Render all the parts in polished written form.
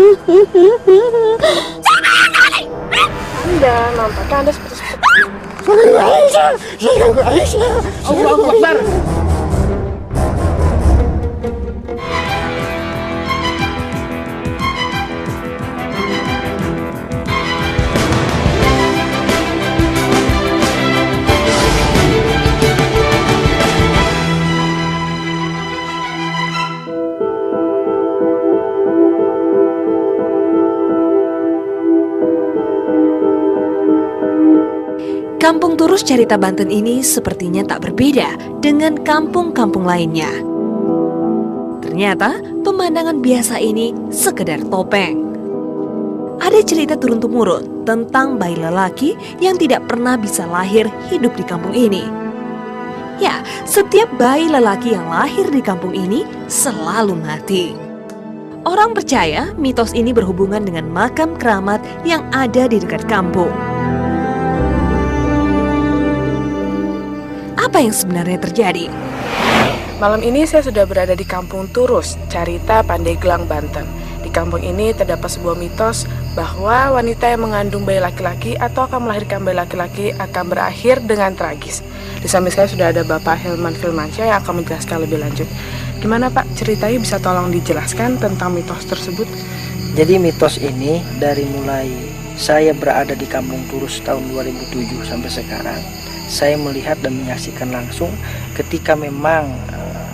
Anda nampaknya Anda seperti Allahu Akbar. Kampung Turus Carita Banten ini sepertinya tak berbeda dengan kampung-kampung lainnya. Ternyata pemandangan biasa ini sekedar topeng. Ada cerita turun-temurun tentang bayi lelaki yang tidak pernah bisa lahir hidup di kampung ini. Ya, setiap bayi lelaki yang lahir di kampung ini selalu mati. Orang percaya mitos ini berhubungan dengan makam keramat yang ada di dekat kampung. Apa yang sebenarnya terjadi? Malam ini saya sudah berada di Kampung Turus, Carita Pandeglang, Banten. Di kampung ini terdapat sebuah mitos bahwa wanita yang mengandung bayi laki-laki atau akan melahirkan bayi laki-laki akan berakhir dengan tragis. Di samping saya sudah ada Bapak Hilman Firmansyah yang akan menjelaskan lebih lanjut. Gimana Pak, ceritanya bisa tolong dijelaskan tentang mitos tersebut? Jadi mitos ini dari mulai saya berada di Kampung Turus tahun 2007 sampai sekarang, saya melihat dan menyaksikan langsung ketika memang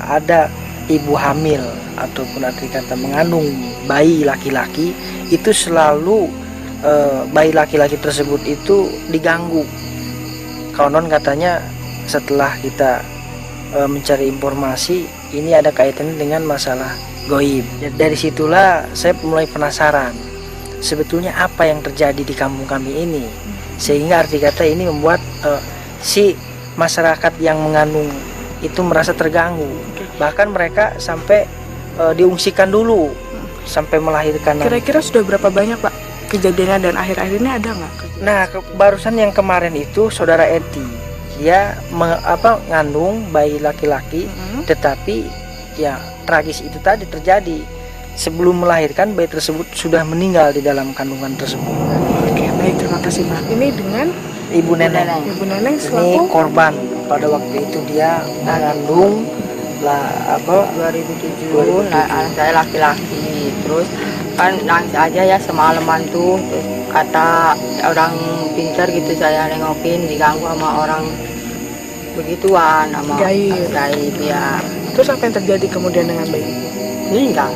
ada ibu hamil ataupun arti kata mengandung bayi laki-laki, itu selalu bayi laki-laki tersebut itu diganggu. Konon katanya setelah kita mencari informasi, ini ada kaitannya dengan masalah goib. Dari situlah saya mulai penasaran sebetulnya apa yang terjadi di kampung kami ini, sehingga arti kata ini membuat si masyarakat yang mengandung itu merasa terganggu. Bahkan mereka sampai diungsikan dulu sampai melahirkan. Kira-kira sudah berapa banyak Pak kejadiannya dan akhir-akhir ini ada nggak? Nah, barusan yang kemarin itu saudara Eti, dia mengandung bayi laki-laki, tetapi ya tragis itu tadi terjadi. Sebelum melahirkan bayi tersebut sudah meninggal di dalam kandungan tersebut. Oke, baik, terima kasih Pak. Ini dengan Ibu Neneng. Ibu Neneng Ini selaku korban pada waktu itu, dia mengandung 2007 anak saya laki-laki. Terus kan nangis aja ya semalaman tuh. Terus kata orang pintar gitu, saya nengokin diganggu sama orang begituan, sama gaib ya. Terus apa yang terjadi kemudian dengan bayi? Meninggal.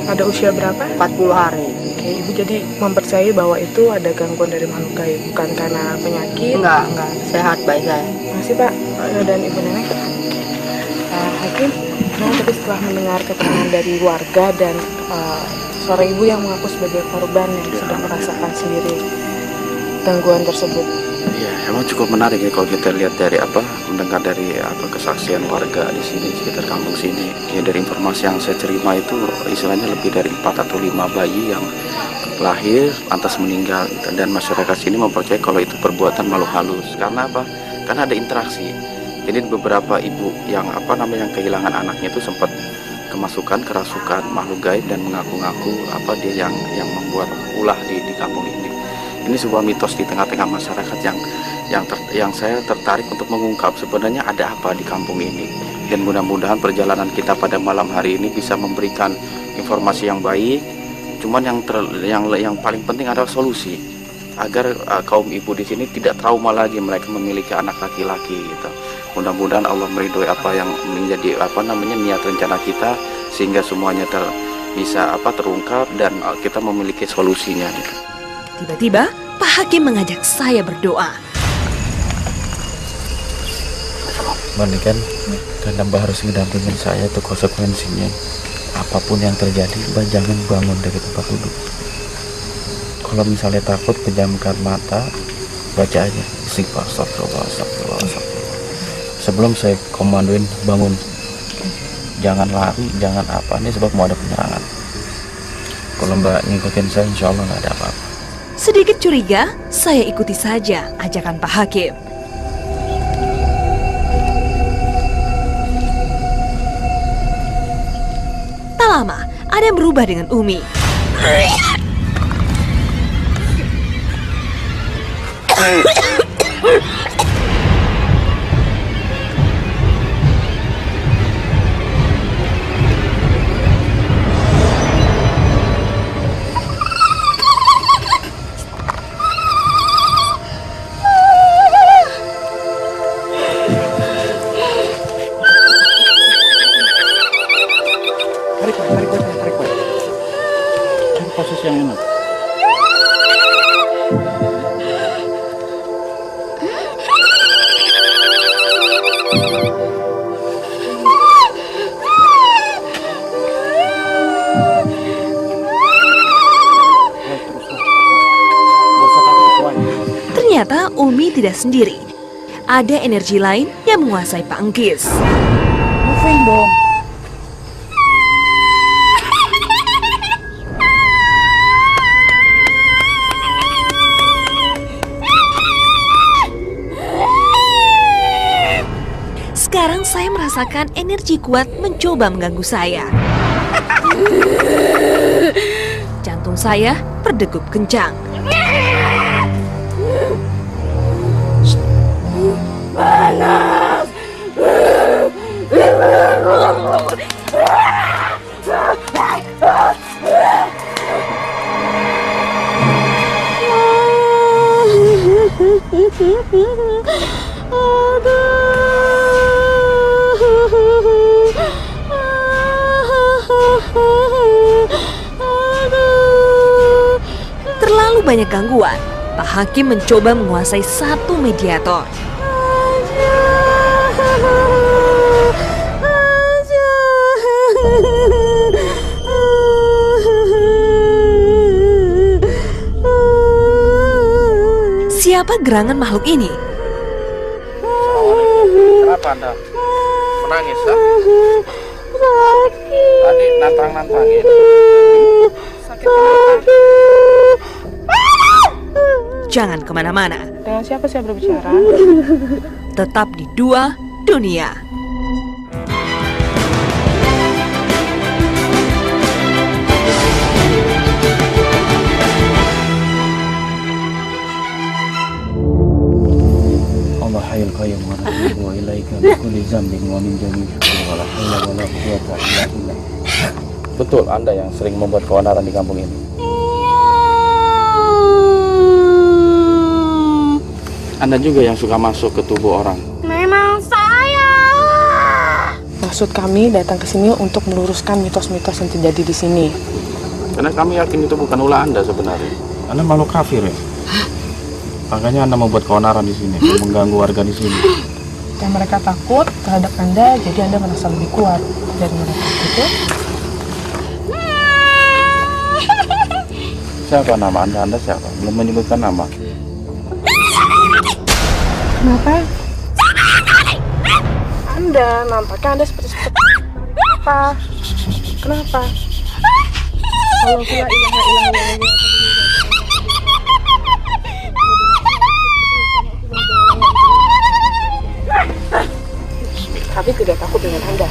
Pada usia berapa? 40 hari. Oke, Ibu jadi mempercayai bahwa itu ada gangguan dari makhluk gaib, bukan karena penyakit? Enggak, sehat baik saya. Masih Pak, dan Ibu Neneng. Hakim, tadi setelah mendengar keterangan dari warga dan seorang ibu yang mengaku sebagai korban yang sudah merasakan sendiri gangguan tersebut. Ya, emang cukup menarik ya kalau kita lihat dari mendengar dari kesaksian warga di sini sekitar kampung sini. Ya, dari informasi yang saya terima itu istilahnya lebih dari 4 atau 5 bayi yang lahir lantas meninggal, dan masyarakat sini mempercayai kalau itu perbuatan makhluk halus. Karena apa? Karena ada interaksi. Jadi beberapa ibu yang yang kehilangan anaknya itu sempat kerasukan makhluk gaib dan mengaku-ngaku dia yang membuat ulah di kampung ini. Ini sebuah mitos di tengah-tengah masyarakat yang saya tertarik untuk mengungkap sebenarnya ada apa di kampung ini. Dan mudah-mudahan perjalanan kita pada malam hari ini bisa memberikan informasi yang baik. Cuman yang paling penting adalah solusi agar kaum ibu di sini tidak trauma lagi mereka memiliki anak laki-laki gitu. Mudah-mudahan Allah meridhoi apa yang menjadi niat rencana kita, sehingga semuanya bisa terungkap dan kita memiliki solusinya gitu. Tiba-tiba, Pak Hakim mengajak saya berdoa. Ini kan karena Mbak harus ngedampingin saya, itu konsekuensinya. Apapun yang terjadi, Mbak jangan bangun dari tempat duduk. Kalau misalnya takut, pejamkan mata, baca aja istighfar, astagfirullah, astagfirullah, astagfirullah. Sebelum saya komandoin bangun, jangan lari, jangan ini sebab mau ada penyerangan. Kalau Mbak ngikutin saya, insya Allah nggak ada apa-apa. Sedikit curiga, saya ikuti saja ajakan Pak Hakim. Tak lama, ada yang berubah dengan Umi. Posisi yang enak. Ternyata Umi tidak sendiri. Ada energi lain yang menguasai Pak Engkis. Moving dong. Sekarang saya merasakan energi kuat mencoba mengganggu saya. Jantung saya berdegup kencang. Panas. Terlalu banyak gangguan. Pak Hakim mencoba menguasai satu mediator. Siapa gerangan makhluk ini? Kenapa Anda menangis? Tadi nantang-nantangin. Sakit kenapa? Jangan kemana-mana. Dengan siapa saya berbicara? Tetap di Dua Dunia. Allah hayyul qayyum wa natubu ilaika min kulli dzambin wa min jami'i syururi wa la haula wa la quwwata illa billah. Betul Anda yang sering membuat keonaran di kampung ini. Anda juga yang suka masuk ke tubuh orang. Memang saya. Maksud kami datang ke sini untuk meluruskan mitos-mitos yang terjadi di sini. Karena kami yakin itu bukan ulah Anda sebenarnya. Anda makhluk kafir ya? Makanya Anda membuat keonaran di sini, mengganggu warga di sini. Dan mereka takut terhadap Anda, jadi Anda merasa lebih kuat dari mereka itu. Siapa nama Anda? Anda siapa? Belum menyebutkan nama. Kenapa? Anda, nampaknya Anda seperti apa? Kenapa? Allah la ilaha illallah. Kami tidak takut dengan Anda.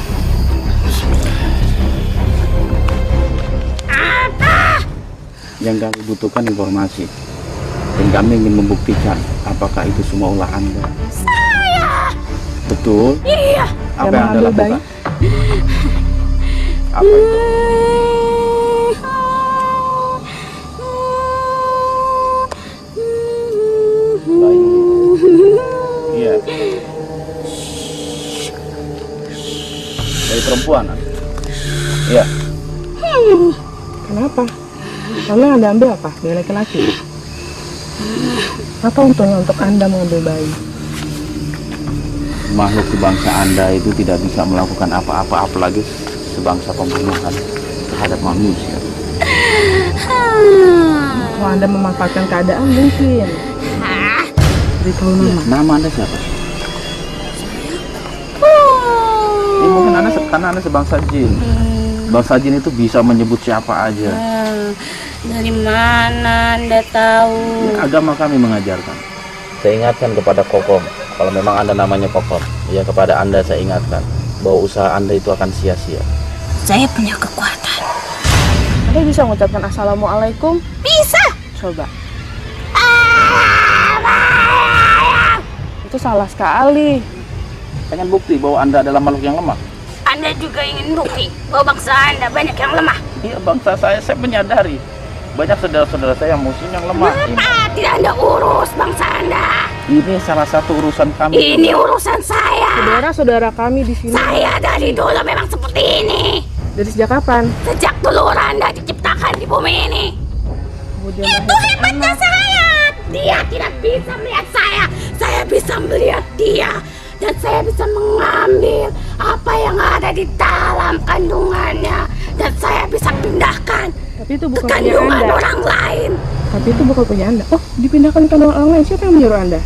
Yang kami butuhkan informasi. Dan kami ingin membuktikan apakah itu semua ulah Anda. Betul? Iya. Apa yang Anda lakukan? Apa itu? Bayi. Iya. Dari perempuan? Iya. Kenapa? Lalu yang Anda ambil apa? Dari laki-laki? Apa untungnya untuk Anda mengambil bayi? Makhluk sebangsa Anda itu tidak bisa melakukan apa-apa, apalagi sebangsa pembunuhan terhadap manusia. Kalau Anda memanfaatkan keadaan mungkin. Beritahu nama. Nama Anda siapa? Ini mungkin Anda karena Anda sebangsa jin. Bangsa jin itu bisa menyebut siapa aja. Dari mana Anda tahu? Ini agama kami mengajarkan. Saya ingatkan kepada Kokom, kalau memang Anda namanya Kokom, ya kepada Anda saya ingatkan bahwa usaha Anda itu akan sia-sia. Saya punya kekuatan. Anda bisa mengucapkan assalamualaikum? Bisa. Coba. Itu salah sekali. Pengen bukti bahwa Anda adalah makhluk yang lemah? Anda juga ingin bukti bahwa bangsa Anda banyak yang lemah. Iya, bangsa saya menyadari banyak saudara-saudara saya yang muslim yang lemah. Tidak Anda urus bangsa Anda. Ini salah satu urusan kami. Ini urusan saya. Saudara-saudara kami di sini. Saya dari dulu memang seperti ini. Dari sejak kapan? Sejak telur Anda diciptakan di bumi ini. Kemudian Itu hebatnya saya. Dia tidak bisa melihat saya. Saya bisa melihat dia. Dan saya bisa mengambil apa yang ada di dalam kandungannya. Dan saya bisa pindahkan Tapi itu ke bukan punya kandungan Anda. orang lain. Tapi itu bukan punya Anda. Oh, dipindahkan ke kandungan orang lain. Siapa yang menyuruh Anda?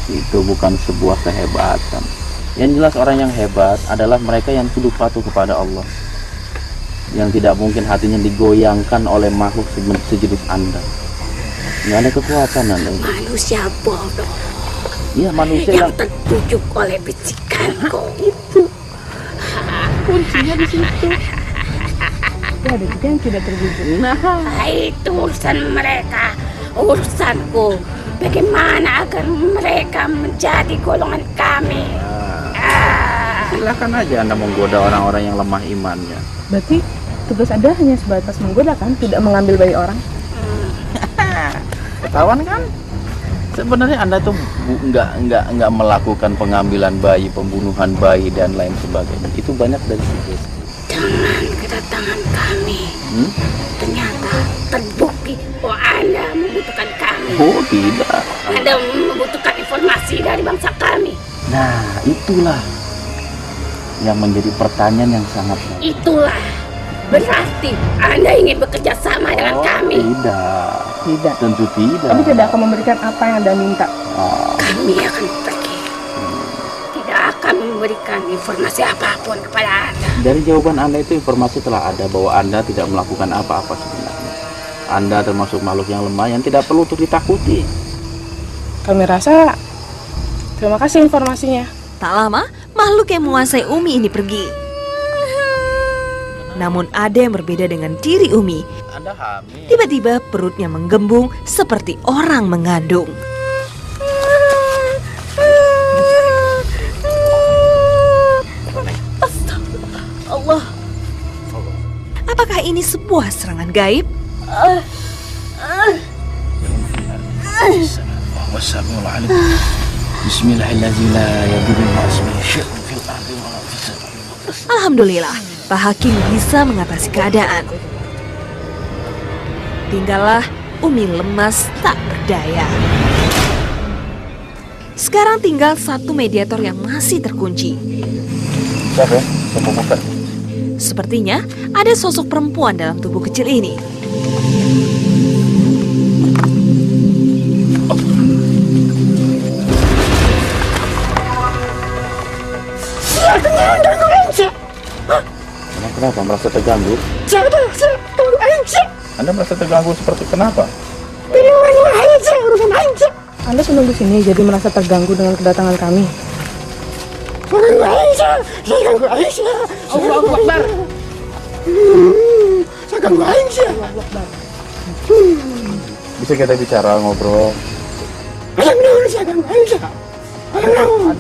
Itu bukan sebuah kehebatan. Yang jelas orang yang hebat adalah mereka yang tunduk patuh kepada Allah. Yang tidak mungkin hatinya digoyangkan oleh makhluk sejenis Anda. Nggak ada kekuatan Anda. Manusia bodoh Iya, manusia yang yang tertujuk oleh bisikanku. Kuncinya di situ. Ya, ada juga yang tidak terbujuk. Nah, itu urusan mereka. Urusanku. Bagaimana agar mereka menjadi golongan kami? silakan aja Anda menggoda orang-orang yang lemah imannya. Berarti tugas Anda hanya sebatas menggoda kan, tidak mengambil bayi orang? Ketahuan kan? Sebenarnya Anda tuh nggak melakukan pengambilan bayi, pembunuhan bayi dan lain sebagainya. Itu banyak dari sugesti. Dengan kedatangan kami, ternyata terbukti bahwa Anda membutuhkan kami. Oh tidak. Anda membutuhkan informasi dari bangsa kami. Nah itulah yang menjadi pertanyaan yang sangat baik. Itulah berarti Anda ingin bekerja sama dengan kami. Tidak, tentu tidak. Kami tidak akan memberikan apa yang Anda minta. Kami akan pergi. Tidak akan memberikan informasi apapun kepada Anda. Dari jawaban Anda itu informasi telah ada bahwa Anda tidak melakukan apa-apa sebenarnya. Anda termasuk makhluk yang lemah yang tidak perlu untuk ditakuti. Kami rasa terima kasih informasinya. Tak lama, makhluk yang menguasai Umi ini pergi. Namun ada yang berbeda dengan diri Umi. Anda hamil. Tiba-tiba perutnya menggembung seperti orang mengandung. Allah. Apakah ini sebuah serangan gaib? Alhamdulillah, Pak Hakim bisa mengatasi keadaan. Tinggallah Umi lemas tak berdaya. Sekarang tinggal satu mediator yang masih terkunci. Siapa ya? Saya buka. Sepertinya ada sosok perempuan dalam tubuh kecil ini. Kenapa merasa terganggu? Anda merasa terganggu seperti kenapa? Anda sedang di sini jadi merasa terganggu dengan kedatangan kami. Allahu Akbar. Bisa kita bicara ngobrol?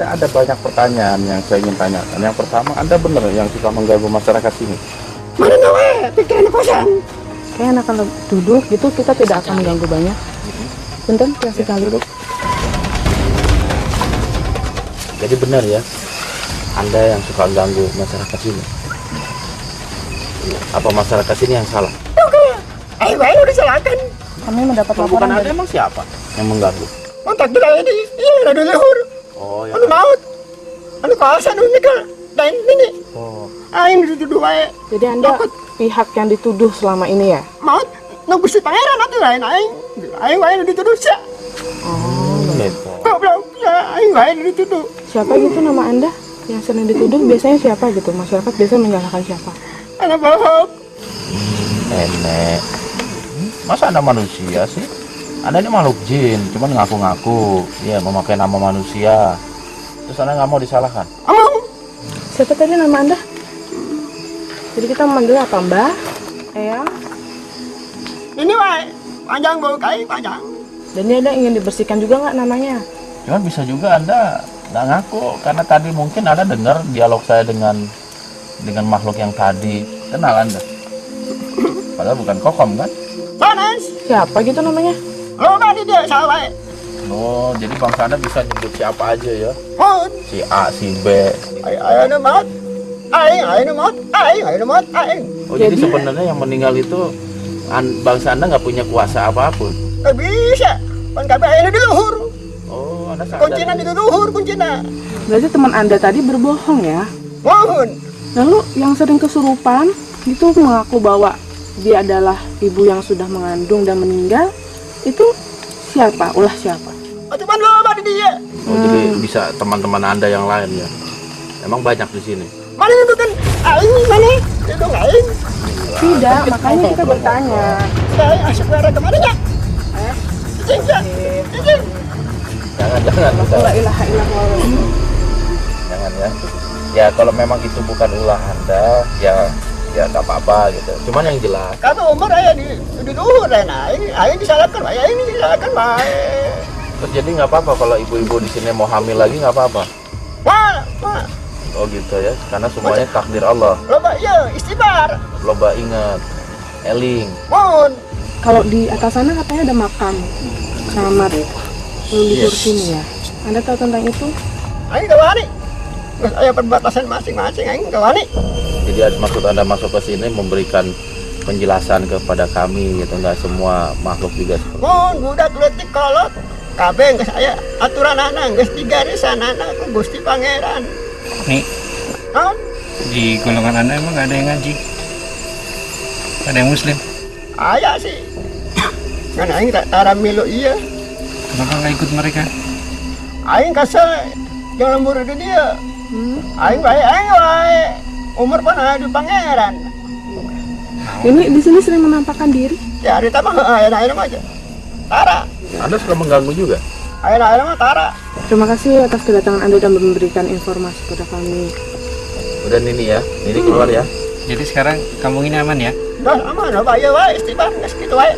Ada banyak pertanyaan yang saya ingin tanyakan. Yang pertama, Anda benar yang suka mengganggu masyarakat sini? Kayak enak kalau duduk gitu, kita tidak akan mengganggu banyak. Bentar, kasih kali. Jadi benar ya, Anda yang suka ganggu masyarakat sini? Apa masyarakat sini yang salah? Kami mendapat Bukan laporan Anda, dari emang siapa yang mengganggu? Oh ya. Oh. Jadi Anda pihak yang dituduh selama ini ya? Gitu. Siapa gitu nama Anda yang sering dituduh? Biasanya siapa gitu? Masyarakat biasanya menyalahkan siapa? Nenek. Masa Anda manusia sih? Anda ini makhluk jin, cuman ngaku-ngaku ya memakai nama manusia. Terus Anda nggak mau disalahkan? Siapa tadi nama Anda? Yang sering dituduh? Biasanya siapa gitu? Masyarakat biasanya menyalahkan siapa? Nenek. Masa Anda manusia sih? Anda ini makhluk jin, cuman ngaku-ngaku ya memakai nama manusia. Terus Anda nggak mau disalahkan? Siapa tadi nama Anda? Jadi kita memanggil apa, Mbak? Eyang? Ini wae, panjang bau kai panjang. Dan ini ada ingin dibersihkan juga nggak namanya? Cuman bisa juga Anda nggak ngaku karena tadi mungkin Anda dengar dialog saya dengan makhluk yang tadi. Kenal Anda? Padahal bukan kokom kan? Sanes, Siapa gitu namanya? lo tadi dia salah. Oh, jadi bangsa Anda bisa nyebut siapa aja ya? Hon, Si A, si B. ayo nomot. Ayo nomot. Oh, jadi sebenarnya yang meninggal itu bangsa Anda nggak punya kuasa apapun. Bisa. Pan kabeh ayo di luhur. Oh, Anda sadar. Kuncina di luhur, kuncina. Berarti teman Anda tadi berbohong ya? Mohon. Lalu yang sering kesurupan itu mengaku bahwa dia adalah ibu yang sudah mengandung dan meninggal. Itu siapa? Ulah siapa? Cuman lo di dia. Oh, jadi bisa teman-teman Anda yang lain ya? Emang banyak di sini? Mana itu kan? Aing mana? Itu aing. Tidak, makanya kita bertanya. Saya asik lari kemana ya? Cincin. Jangan. La ilaha illallah. Jangan ya. Ya kalau memang itu bukan ulah Anda, ya nggak apa-apa gitu. Cuman yang jelas. Kata Umar ayah di luhur aing disalahkan, ayah ini disalahkan baik. Terus jadi nggak apa-apa kalau ibu-ibu di sini mau hamil lagi nggak apa-apa. Wah. Oh gitu ya, karena semuanya takdir Allah. Loba ya istighfar. Loba ingat, eling. Mohon. Kalau di atas sana katanya ada makam keramat leluhur sini ya. Anda tahu tentang itu? Aing kawani. Terus ayah perbatasan masing-masing aing kawani. Jadi maksud Anda masuk ke sini memberikan penjelasan kepada kami gitu, nggak semua makhluk juga seperti itu. Mohon budak letik kolot. Kabeh geus aya aturan anak geus digarisanana ku Gusti Pangeran. Nih, Naon? di golongan Anda emang nggak ada yang ngaji? Ada yang muslim? Aya sih. Kan aing tak tara milu iya. Kenapa nggak ikut mereka? Aing kasih yang lembur itu dia. Aing wae. Umur pun ada di Pangeran. Ini di sini sering menampakkan diri. Ya ada tambah ayeuna aja. Tara. Anda suka mengganggu juga? Ayeuna mah tara. Terima kasih atas kedatangan Anda dan memberikan informasi kepada kami. Udah Nini ya, Nini keluar ya. Jadi sekarang kampung ini aman ya? Dah aman, apa ya wae istighfar geus kitu wae.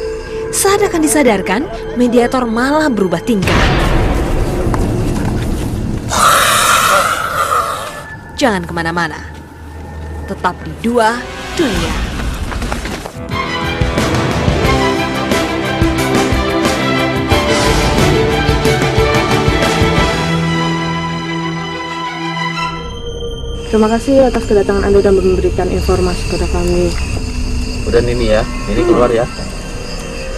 Saat akan disadarkan, mediator malah berubah tingkah. Jangan kemana-mana. Tetap di Dua Dunia. Terima kasih atas kedatangan Anda dan memberikan informasi kepada kami. Udah Nini ya, Nini keluar ya.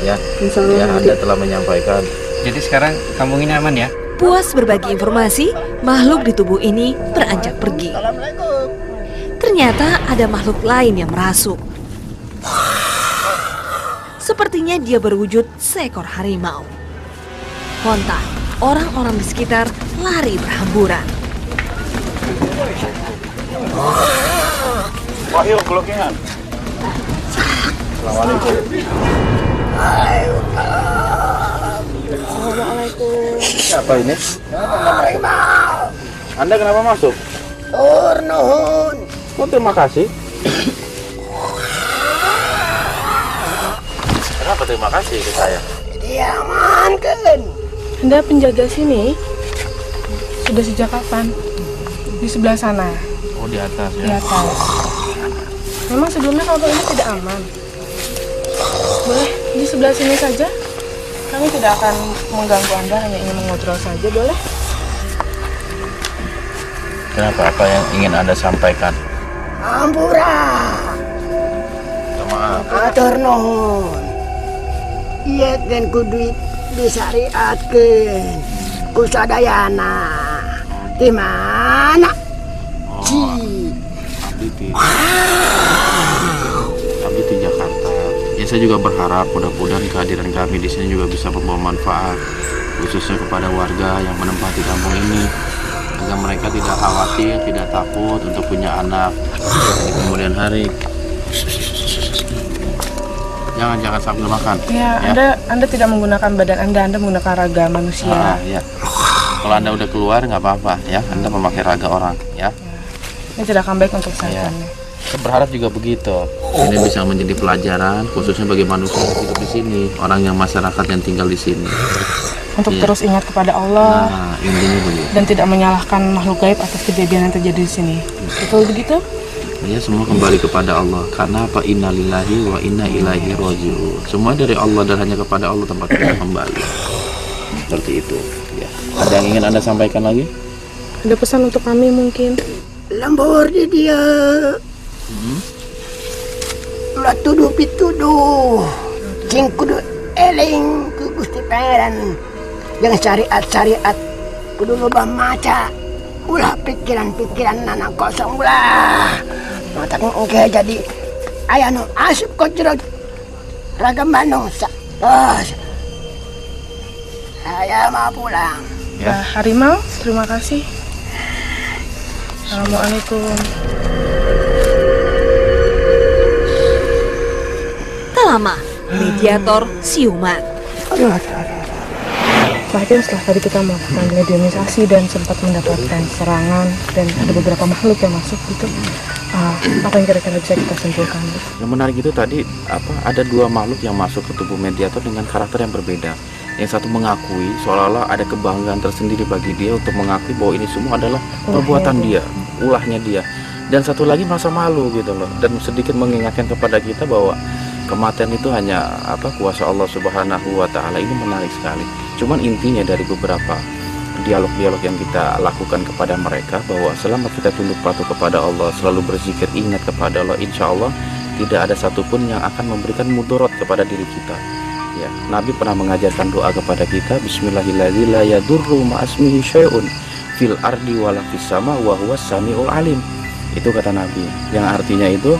Ya, Insya Allah ya nanti. Anda telah menyampaikan. Jadi sekarang kampung ini aman ya? Puas berbagi informasi, makhluk di tubuh ini beranjak pergi. Assalamualaikum. Ternyata ada makhluk lain yang merasuk. Sepertinya dia berwujud seekor harimau. Kontan, orang-orang di sekitar lari berhamburan. Wahyu, kelokingan. Assalamualaikum. Siapa ini? Anda kenapa masuk? Tur nuhun. Oh, terima kasih. Kenapa terima kasih ke saya? Diamankan. Anda penjaga sini sudah sejak kapan? Di sebelah sana, Oh, di atas di ya. atas. Memang sebelumnya kampung ini tidak aman. Boleh di sebelah sini saja. Kami tidak akan mengganggu Anda, hanya ingin mengobrol saja, boleh? Kenapa? Apa yang ingin Anda sampaikan? Ampura. Maaf. Atur nuhun. Ieu kan kudu disyariatkeun ku sadayana. Di mana? Kami di Jakarta. Ya saya juga berharap mudah-mudahan kehadiran kami di sini juga bisa membawa manfaat, khususnya kepada warga yang menempati kampung ini, agar mereka tidak khawatir, tidak takut untuk punya anak di kemudian hari. Jangan sambil makan. Ya, Anda tidak menggunakan badan Anda menggunakan raga manusia. Ya. Kalau Anda udah keluar nggak apa-apa ya, Anda memakai raga orang ya. Ini tidak akan baik untuk saya. Ya. Saya berharap juga begitu. Ini bisa menjadi pelajaran khususnya bagi manusia yang hidup di sini, orang yang masyarakat yang tinggal di sini. Untuk Iya. terus ingat kepada Allah Nah, intinya begitu. dan tidak menyalahkan makhluk gaib atas kejadian yang terjadi di sini. Betul begitu? Ya, semua kembali kepada Allah. Karena apa? Inna lillahi wa inna ilaihi raji'un. Semua dari Allah dan hanya kepada Allah tempat kita kembali. Seperti itu. Ya. Ada yang ingin Anda sampaikan lagi? Ada pesan untuk kami mungkin? Lembur di dia. Ulah tuduh pituduh. Cing kudu eling ku Gusti Pangeran. Jangan syariat-syariat kudu loba maca. Ulah pikiran-pikiran nana kosong ulah. Mata engke jadi aya nu asup ka jero ragam Bandung. Tos. Saya mau pulang. Ya, Harimau, terima kasih. Assalamualaikum. Tak lama, mediator siuman. Bahkan setelah tadi kita melakukan mediumisasi dan sempat mendapatkan serangan dan ada beberapa makhluk yang masuk gitu. Apa yang kira-kira bisa kita simpulkan? Yang menarik itu tadi ada dua makhluk yang masuk ke tubuh mediator dengan karakter yang berbeda. Yang satu mengakui seolah-olah ada kebanggaan tersendiri bagi dia untuk mengakui bahwa ini semua adalah perbuatan dia, ulahnya dia. Dan satu lagi merasa malu gitu loh, dan sedikit mengingatkan kepada kita bahwa kematian itu hanya kuasa Allah Subhanahu wa taala. Ini menarik sekali. Cuman intinya dari beberapa dialog-dialog yang kita lakukan kepada mereka bahwa selama kita tunduk patuh kepada Allah, selalu berzikir, ingat kepada Allah, insya Allah tidak ada satupun yang akan memberikan mudarat kepada diri kita. Ya, Nabi pernah mengajarkan doa kepada kita, Bismillahirrahmanirrahim, la yadurru ma'asmihi syai'un fil ardi wala fis sama wa huwas samiul alim. Itu kata Nabi, yang artinya itu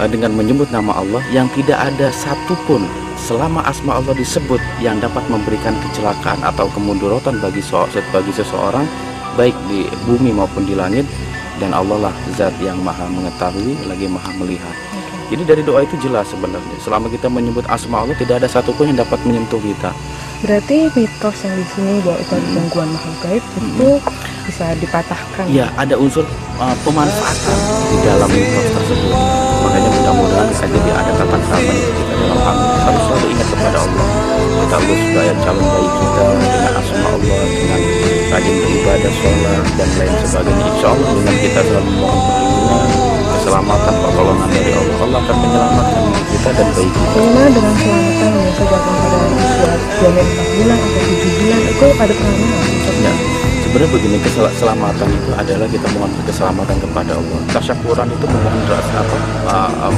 dengan menyebut nama Allah yang tidak ada satupun selama asma Allah disebut yang dapat memberikan kecelakaan atau kemudorotan bagi seseorang baik di bumi maupun di langit, dan Allah lah zat yang maha mengetahui lagi maha melihat. Jadi dari doa itu jelas sebenarnya selama kita menyebut asma Allah tidak ada satupun yang dapat menyentuh kita. Berarti mitos yang di sini bahwa itu ada gangguan makhluk gaib itu bisa dipatahkan. Ya, ada unsur pemanfaatan di dalam mitos tersebut. Makanya mudah-mudahan bisa jadi ada tata krama itu kita dalam hati harus selalu ingat kepada Allah. Kita harus supaya calon bayi kita dengan asma Allah, dengan rajin beribadah, sholat dan lain sebagainya. Insya Allah dengan kita selalu memohon perlindungan, keselamatan, pertolongan dari Allah, Allah akan menyelamatkan diri kita dan bayi kita. Bagaimana dengan selamatan yang biasa dilakukan pada usia 4 bulan atau 7 bulan itu pada penanganan? Ya, sebenarnya begini, keselamatan itu adalah kita mohon keselamatan kepada Allah. Tasyakuran itu memohon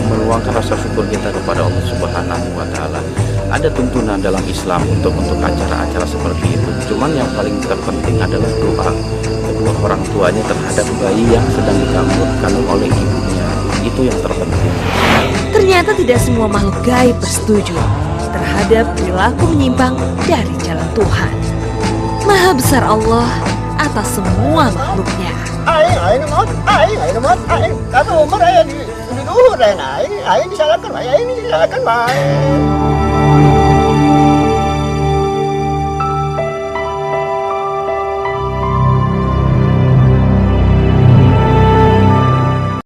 meluangkan rasa syukur kita kepada Allah Subhanahu wa taala. Ada tuntunan dalam Islam untuk acara-acara seperti itu. Cuman yang paling terpenting adalah doa kedua orang tuanya terhadap bayi yang sedang dikandung oleh ibunya. Itu yang terpenting. Ternyata tidak semua makhluk gaib bersetuju terhadap perilaku menyimpang dari jalan Tuhan. Maha besar Allah atas semua makhluknya. Aing nomor kata Umar di luhur aing disalahkan aing disalahkan baik.